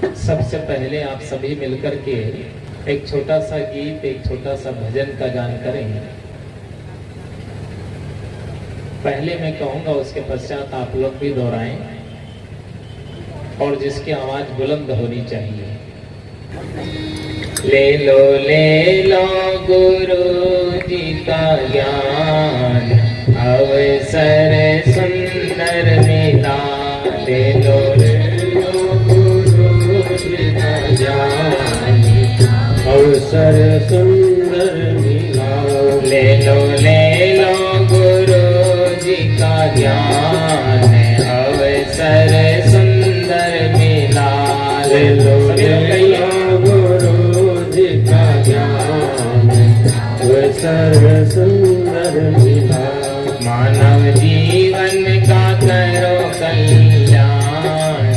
सबसे पहले आप सभी मिलकर के एक छोटा सा गीत, एक छोटा सा भजन का गान करेंगे। पहले मैं कहूंगा, उसके पश्चात आप लोग भी दोहराएं, और जिसकी आवाज बुलंद होनी चाहिए। ले लो गुरु जी का ज्ञान, अवसर सुंदर मिला। ले लो गुरु जी का ज्ञान, अवसर सुंदर मिला। ले लो गुरु जी का ज्ञान, अवसर सुंदर मिला। ले लो गुरु जी का ज्ञान, अवसर सुंदर मिला। मानव जीवन का करो कल्याण,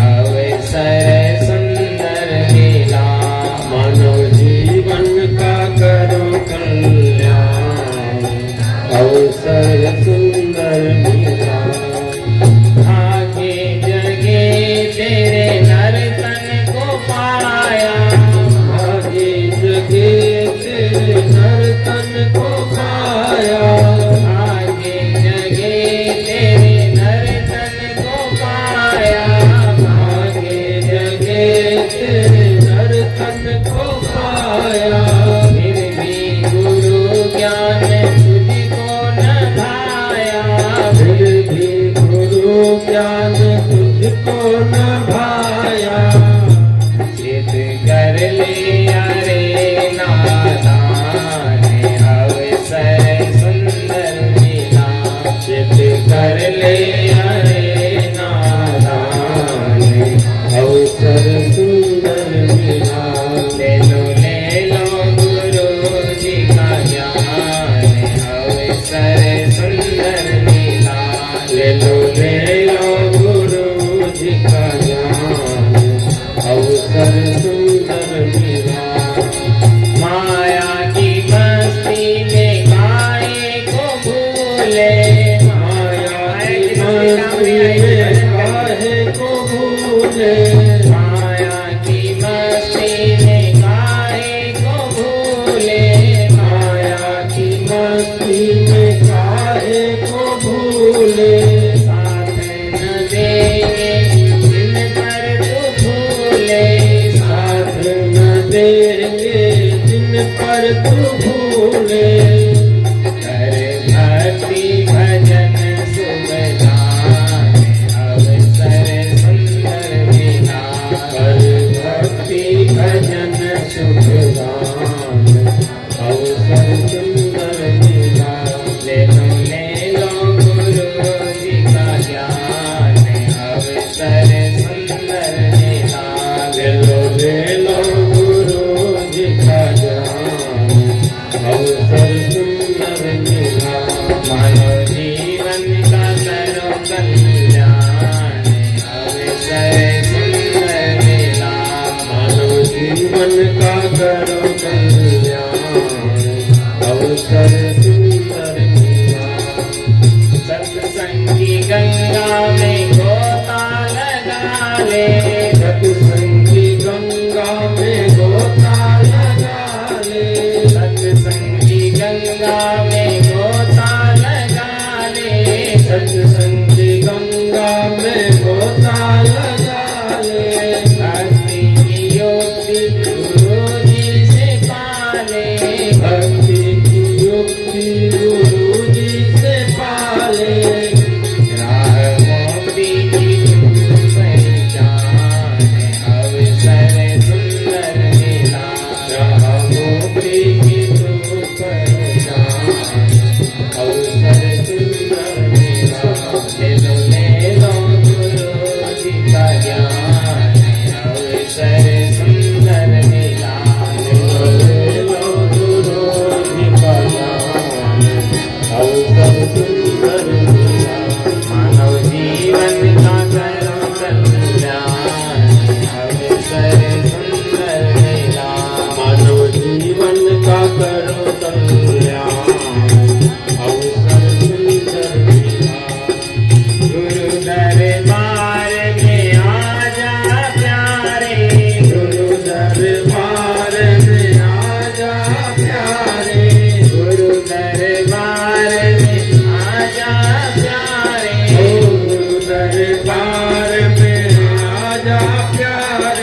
अवसर सुंदर मिला। मानव जीवन का करो कल्याण, अवसर सुंदर मिला। भागे जगे तेरे नर्तन को पाया, भागे जगे तेरे नर्तन को पाया। भागे जगे तेरे नर्तन को पाया, भागे जगे तेरे नर्तन को पाया। फिर भी गुरु ज्ञान तुझको न भाया, फिर भी गुरु ज्ञान तुझको न भाया। चित कर लिया रे नादान, अवसर सुंदर मिला। चित कर लिया रे नादान, अवसर सुंदर मिला। ले लो गुरु जी का ज्ञान, अवसर सुंदर मिला। ले लो गुरु जी का ज्ञान, अवसर सुंदर मिला। माया की मस्ती में काहे को भूले, माया की मस्ती में काहे को भूले। माया की मस्ती में काहे को भूले, माया की मस्ती में काहे को भूले। साथ न देंगे जिन पर तू भूले, साथ न देंगे जिन पर तू भूले। कर भक्ति भजन सुबदान, अवसर सुंदर मिला। कर भक्ति भजन सुबदान, अवसर सुंदर मिला। ले लो गुरु जी का ज्ञान, अवसर सुंदर मिला। ले लो गुरु जी का ज्ञान, अवसर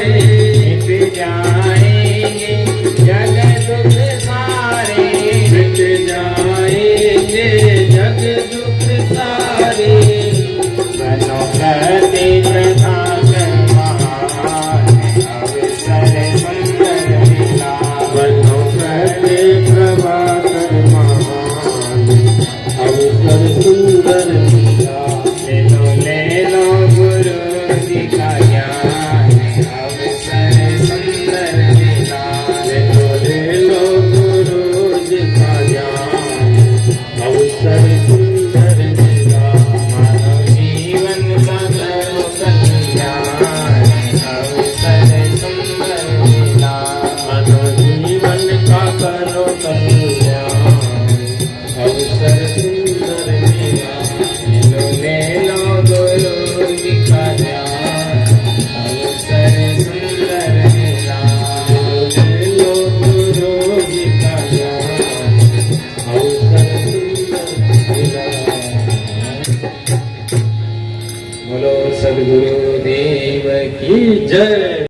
मिट जाएंगे जग दुख सारे, मिट जाएंगे जग दुख सारे। बनोकते प्रभाकर महान, अवसर सुंदर मिला। बनोकते प्रभाकर महान, अवसर सुंदर मिला। ले लो गुरु जी का ज्ञान, अवसर सुंदर मिला। ले लो गुरु जी का ज्ञान, अवसर सुंदर मिला। मानव जीवन का करो कल्याण, अवसर सुंदर मिला। मानव जीवन का करो कल्याण, अवसर सुंदर मिला। ले लो गुरु जी का ज्ञान, अवसर सुंदर मिला। ले लो गुरु जी का ज्ञान, अवसर सुंदर मिला। बोलो सद्गुरु देव की जय।